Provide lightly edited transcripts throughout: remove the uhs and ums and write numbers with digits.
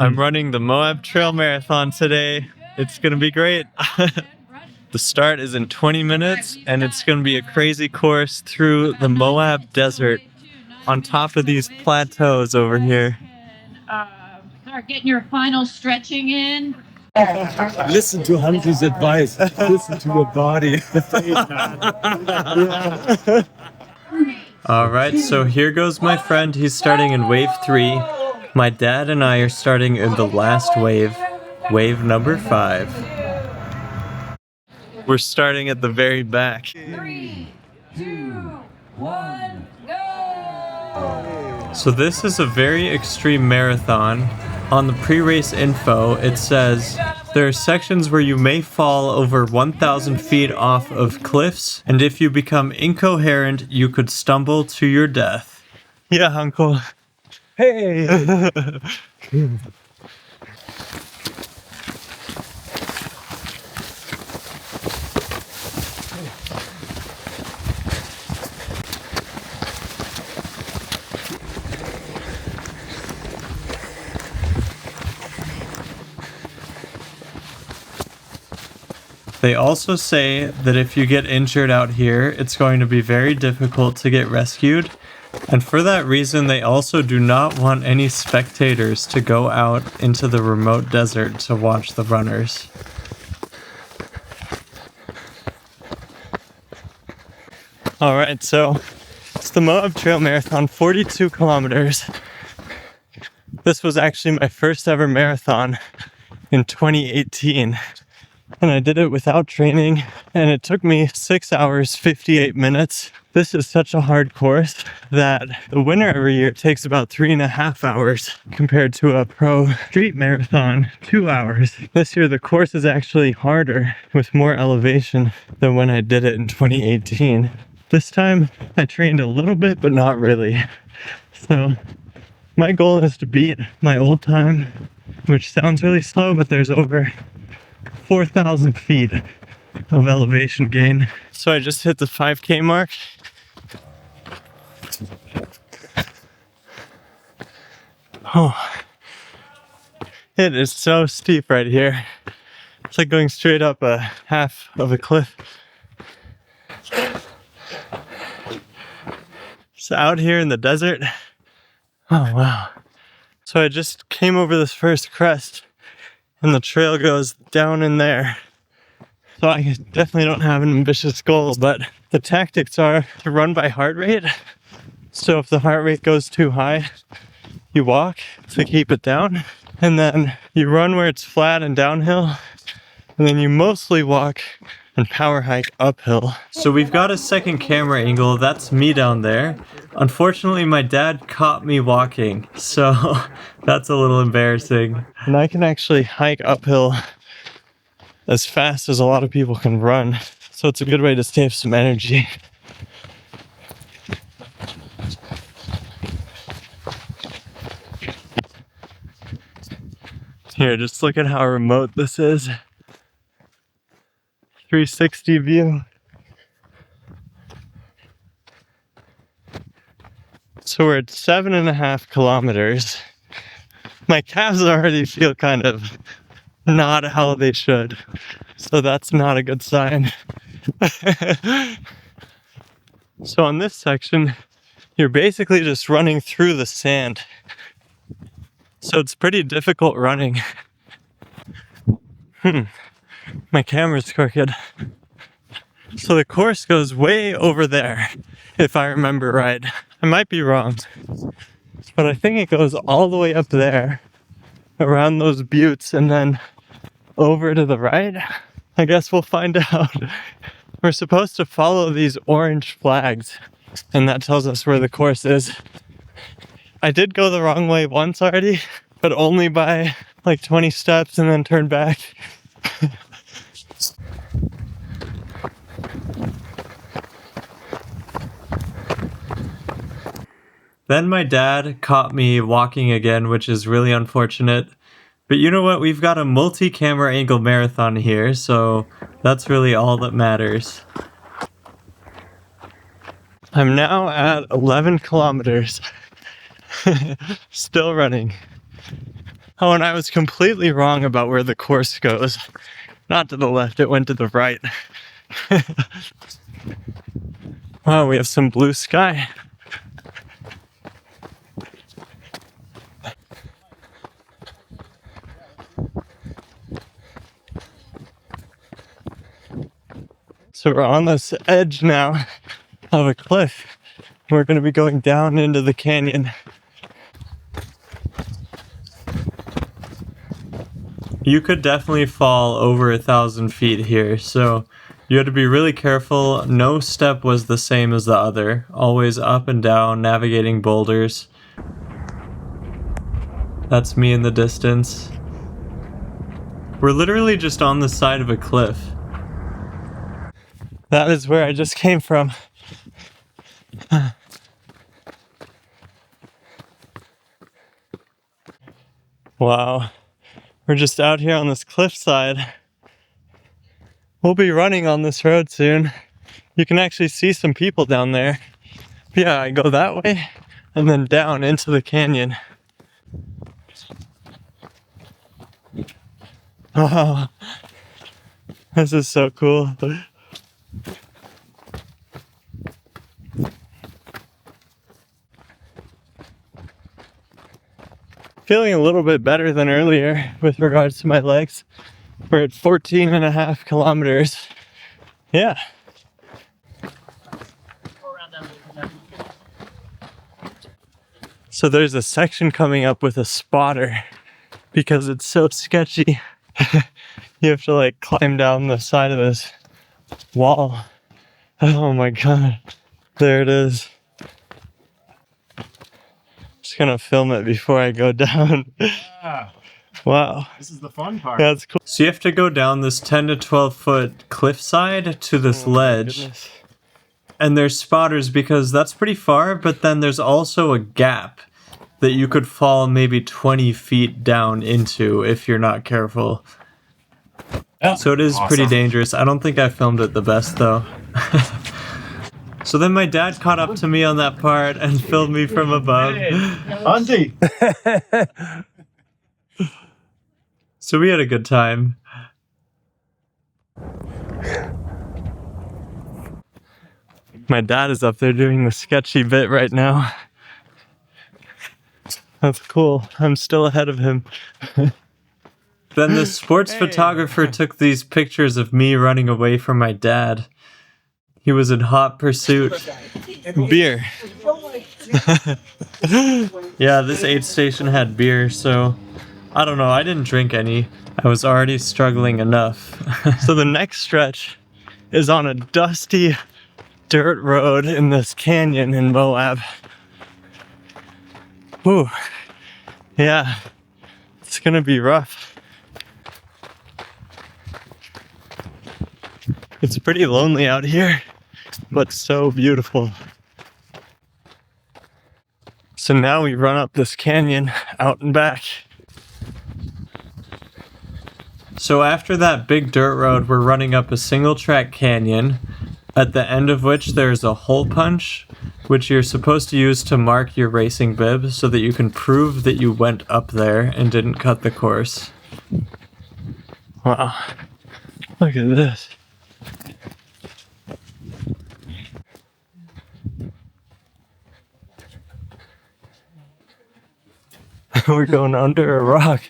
I'm running the Moab Trail Marathon today. It's gonna be great. The start is in 20 minutes and it's gonna be a crazy course through the Moab desert on top of these plateaus over here. Start getting your final stretching in. Listen to Hansi's advice. Listen to your body. Alright, so here goes my friend. He's starting in wave 3. My dad and I are starting in the last wave, wave number 5. We're starting at the very back. 3, 2, 1, go! So this is a very extreme marathon. On the pre-race info, it says there are sections where you may fall over 1,000 feet off of cliffs, and if you become incoherent, you could stumble to your death. Yeah, Uncle. Hey! They also say that if you get injured out here, it's going to be very difficult to get rescued. And for that reason, they also do not want any spectators to go out into the remote desert to watch the runners. Alright, so it's the Moab Trail Marathon, 42 kilometers. This was actually my first ever marathon in 2018. And I did it without training, and it took me 6 hours, 58 minutes. This is such a hard course that the winner every year takes about 3.5 hours compared to a pro street marathon, 2 hours. This year, the course is actually harder with more elevation than when I did it in 2018. This time, I trained a little bit, but not really. So my goal is to beat my old time, which sounds really slow, but there's over 4,000 feet of elevation gain. So I just hit the 5K mark. Oh, it is so steep right here. It's like going straight up a half of a cliff. So out here in the desert. Oh, wow. So I just came over this first crest and the trail goes down in there. So I definitely don't have an ambitious goal, but the tactics are to run by heart rate. So if the heart rate goes too high, you walk to keep it down, and then you run where it's flat and downhill, and then you mostly walk and power hike uphill. So we've got a second camera angle. That's me down there. Unfortunately, my dad caught me walking, so that's a little embarrassing. And I can actually hike uphill as fast as a lot of people can run, so it's a good way to save some energy. Here, just look at how remote this is. 360 view. So we're at 7.5 kilometers. My calves already feel kind of not how they should. So that's not a good sign. So on this section, you're basically just running through the sand. So it's pretty difficult running. My camera's crooked. So the course goes way over there, if I remember right. I might be wrong, but I think it goes all the way up there, around those buttes, and then over to the right. I guess we'll find out. We're supposed to follow these orange flags, and that tells us where the course is. I did go the wrong way once already, but only by like 20 steps and then turned back. Then my dad caught me walking again, which is really unfortunate. But you know what? We've got a multi-camera angle marathon here, so that's really all that matters. I'm now at 11 kilometers. Still running. Oh, and I was completely wrong about where the course goes. Not to the left, it went to the right. Wow, we have some blue sky. So we're on this edge now of a cliff. We're going to be going down into the canyon. You could definitely fall over 1,000 feet here, so you had to be really careful. No step was the same as the other. Always up and down, navigating boulders. That's me in the distance. We're literally just on the side of a cliff. That is where I just came from. Wow. We're just out here on this cliffside. We'll be running on this road soon. You can actually see some people down there. Yeah, I go that way and then down into the canyon. Oh, this is so cool. Feeling a little bit better than earlier with regards to my legs. We're at 14.5 kilometers. Yeah. So there's a section coming up with a spotter because it's so sketchy. You have to like climb down the side of this wall. Oh my god. There it is. Just gonna film it before I go down. Yeah, Wow. this is the fun part. Yeah, that's cool. So you have to go down this 10 to 12 foot cliffside to this ledge. Goodness. And there's spotters because that's pretty far, but then there's also a gap that you could fall maybe 20 feet down into if you're not careful. Yeah. So it is pretty dangerous. I don't think I filmed it the best though. So then my dad caught up to me on that part and filmed me from above. Auntie! So we had a good time. My dad is up there doing the sketchy bit right now. That's cool. I'm still ahead of him. Then the sports photographer took these pictures of me running away from my dad. He was in hot pursuit. Beer. Yeah, this aid station had beer, so I don't know. I didn't drink any. I was already struggling enough. So the next stretch is on a dusty dirt road in this canyon in Moab. Whew. Yeah, it's gonna be rough. It's pretty lonely out here, but so beautiful. So now we run up this canyon out and back. So after that big dirt road, we're running up a single track canyon, at the end of which there's a hole punch, which you're supposed to use to mark your racing bib so that you can prove that you went up there and didn't cut the course. Wow, look at this. We're going under a rock.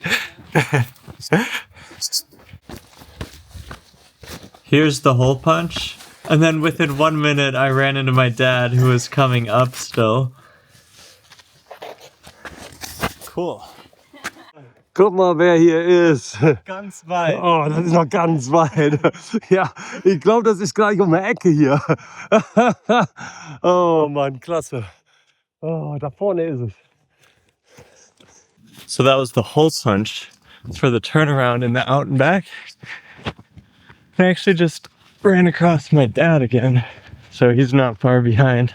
Here's the hole punch. And then within 1 minute, I ran into my dad who was coming up still. Cool. Guck mal, wer hier ist. Ganz weit. Oh, das ist noch ganz weit. Ja, ich glaube, das ist gleich um die Ecke hier. Oh Mann, klasse. Oh, da vorne ist es. So that was the hole punch for the turnaround in the out and back. I actually just ran across my dad again, so he's not far behind.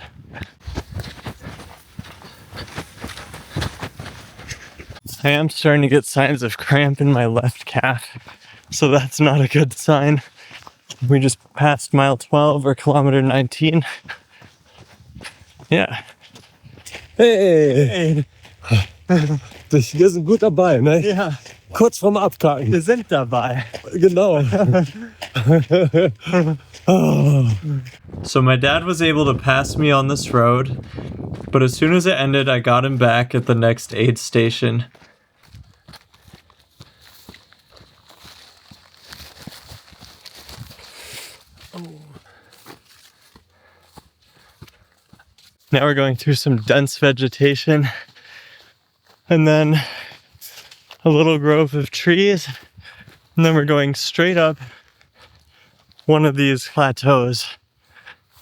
I am starting to get signs of cramp in my left calf, so that's not a good sign. We just passed mile 12 or kilometer 19. Yeah. Hey! Hey. Wir sind gut dabei, ne? Ja, Kurz vorm Abkacken. wir sind dabei. Genau. So my dad was able to pass me on this road, but as soon as it ended, I got him back at the next aid station. Now we're going through some dense vegetation and then a little grove of trees. And then we're going straight up one of these plateaus.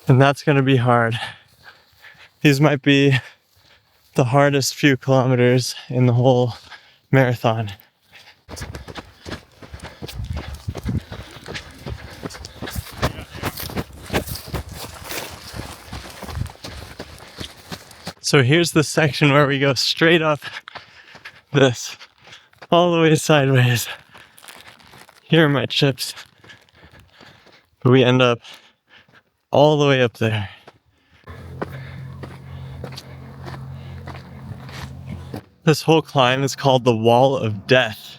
And that's going to be hard. These might be the hardest few kilometers in the whole marathon. So here's the section where we go straight up this, all the way sideways. Here are my chips. But we end up all the way up there. This whole climb is called the Wall of Death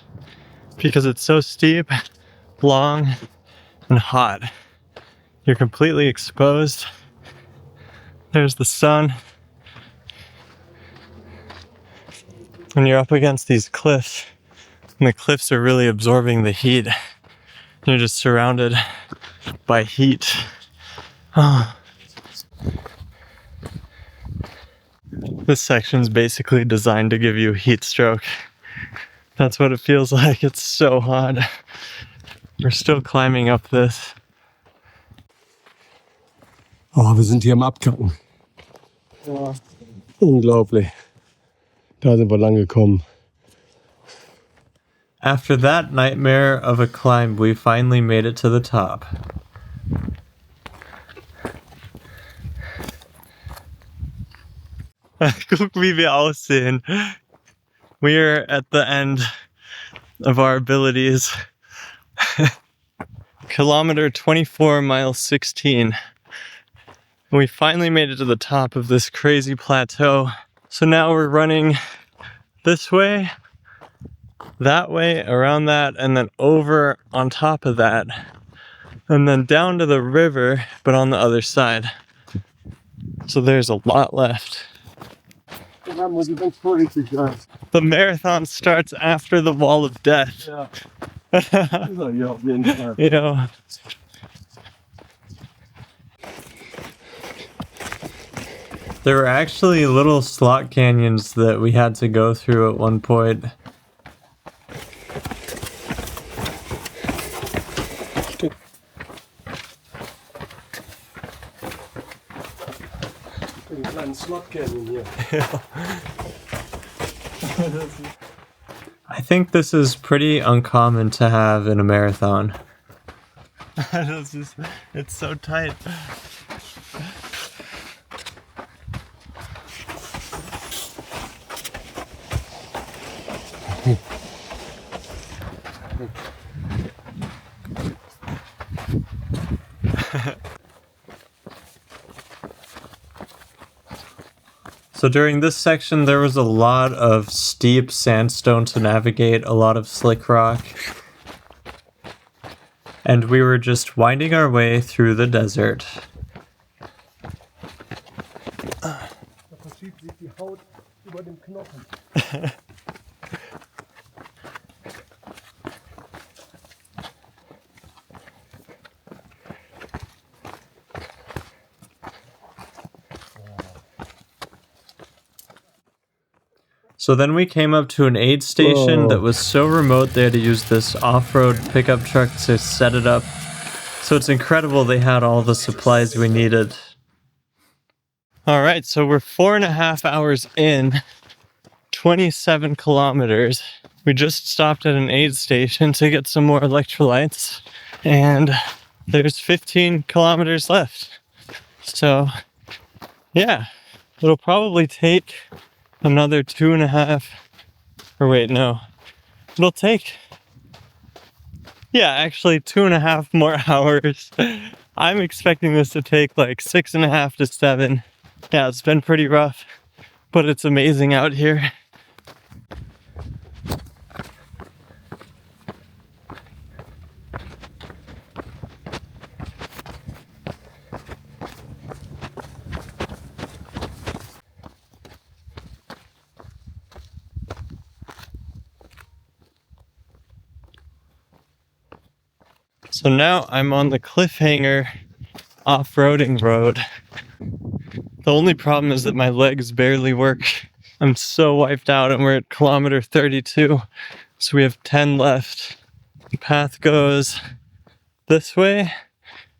because it's so steep, long, and hot. You're completely exposed. There's the sun. And you're up against these cliffs, and the cliffs are really absorbing the heat. You're just surrounded by heat. Oh. This section's basically designed to give you heat stroke. That's what it feels like. It's so hot. We're still climbing up this. Oh, wir sind hier am Abkacken. Ja. Unglaublich. Da sind wir lang gekommen. After that nightmare of a climb, we finally made it to the top. Guck, wie wir aussehen. We're at the end of our abilities. Kilometer 24, mile 16. We finally made it to the top of this crazy plateau. So now we're running this way, that way, around that, and then over on top of that. And then down to the river, but on the other side. So there's a lot left. The marathon starts after the Wall of Death. Ja. Ja, auf jeden Fall. You know. There were actually little slot canyons that we had to go through at one point. Einen kleinen Slot Canyon hier. I think this is pretty uncommon to have in a marathon. It's so tight. So during this section, there was a lot of steep sandstone to navigate, a lot of slick rock. And we were just winding our way through the desert. Da verschiebt sich die Haut über dem Knochen. So then we came up to an aid station Whoa. that was so remote they had to use this off-road pickup truck to set it up. So it's incredible they had all the supplies we needed. All right, so we're 4.5 hours in, 27 kilometers. We just stopped at an aid station to get some more electrolytes, and there's 15 kilometers left. So yeah, it'll probably take another 2.5, or wait, no. It'll take, yeah, actually 2.5 more hours. I'm expecting this to take like 6.5 to 7. Yeah, it's been pretty rough, but it's amazing out here. So now I'm on the cliffhanger off-roading road. The only problem is that my legs barely work. I'm so wiped out, and we're at kilometer 32. So we have 10 left. The path goes this way,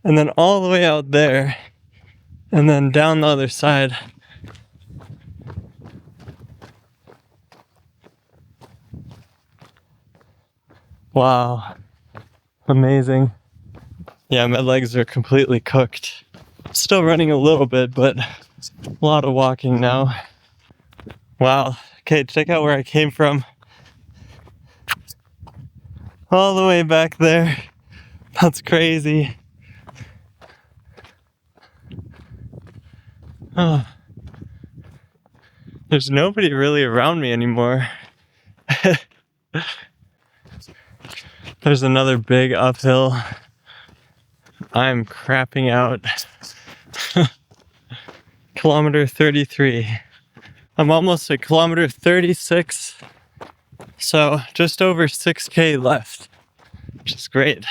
and then all the way out there, and then down the other side. Wow. Amazing. Yeah, my legs are completely cooked. Still running a little bit, but a lot of walking now. Wow. Okay, check out where I came from. All the way back there. That's crazy. Oh. There's nobody really around me anymore. There's another big uphill. I'm crapping out. Kilometer 33. I'm almost at kilometer 36. So just over 6K left, which is great.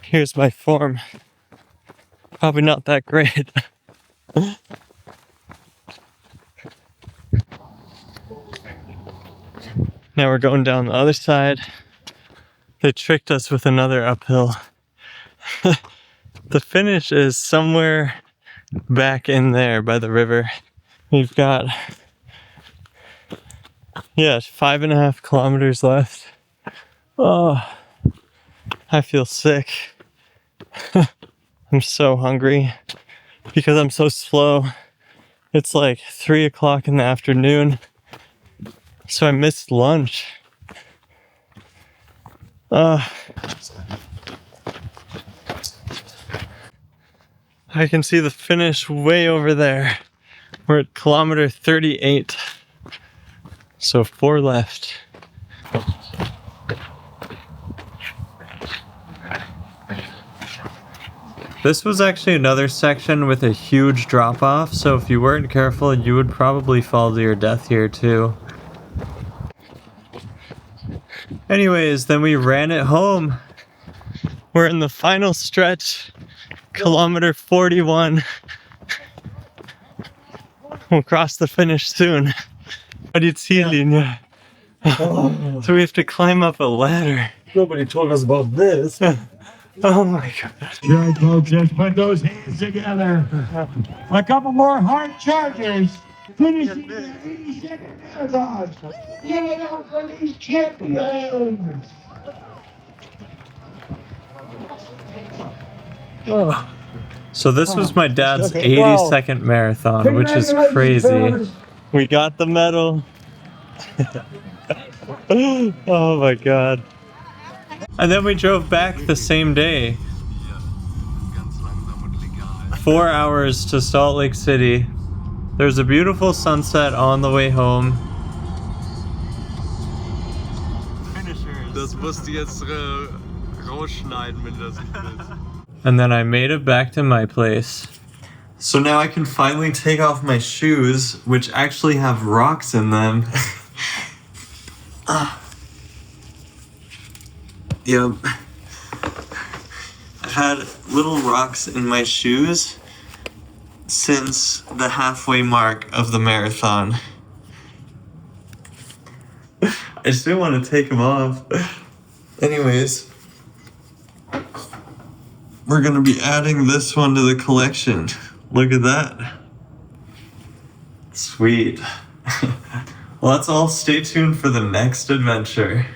Here's my form. Probably not that great. Now we're going down the other side. They tricked us with another uphill. The finish is somewhere back in there by the river. We've got, 5.5 kilometers left. Oh, I feel sick. I'm so hungry because I'm so slow. It's like 3 o'clock in the afternoon. So I missed lunch. I can see the finish way over there. We're at kilometer 38. So 4 left. This was actually another section with a huge drop off, so if you weren't careful, you would probably fall to your death here too. Anyways, then we ran it home. We're in the final stretch, kilometer 41. We'll cross the finish soon. So we have to climb up a ladder. Nobody told us about this. Oh my god. Right, folks, let's put those hands together. A couple more hard chargers. Finishing the 80-second marathon. Give it up for these champions. Oh. So this was my dad's 82nd marathon, which is crazy. We got the medal. Oh my god. And then we drove back the same day. 4 hours to Salt Lake City. There's a beautiful sunset on the way home. Das musst du jetzt rausschneiden, wenn das willst. And then I made it back to my place. So now I can finally take off my shoes, which actually have rocks in them. Yep. I've had little rocks in my shoes since the halfway mark of the marathon. I still want to take them off. Anyways, we're gonna be adding this one to the collection. Look at that. Sweet. Well, that's all. Stay tuned for the next adventure.